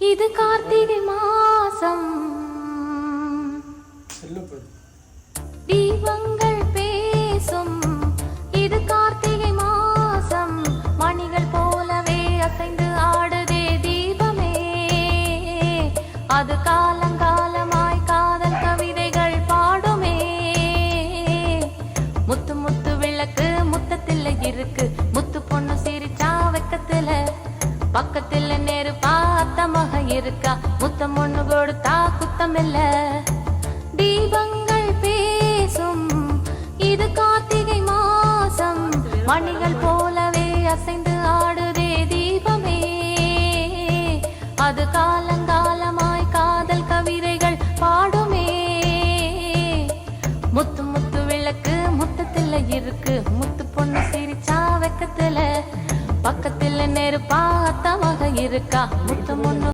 இது கார்த்திகை மாசம் தீபங்கள் பேசும். இது கார்த்திகை மாசம் மணிகள் போலவே அசைந்து ஆடுதே தீபமே. அது காலங்காலமாய் காதல் கவிதைகள் பாடுமே. முத்து முத்து விளக்கு முத்தத்தில் இருக்கு. முத்து பொண்ணு சிரிச்சா வெக்கத்துல பக்கத்தில் நெருப்பா அத்தமாக இருக்கா. முத்தம் ஒண்ணு கொடுத்தா குத்தம் இல்ல. தீபங்கள் பேசும். இது கார்த்திகை மாசம் மணிகள் போலவே அசைந்து ஆடுதே தீபமே. அது காலங்காலமாய் காதல் கவிதைகள் பாடுமே. முத்து முத்து விளக்கு முத்தத்தில் இருக்கு. முத்து பொண்ணு சிரிச்சா வெக்கத்துல பக்கத்தில் நெருப்பா அத்தமாக இருக்கா. முத்தம் ஒண்ணு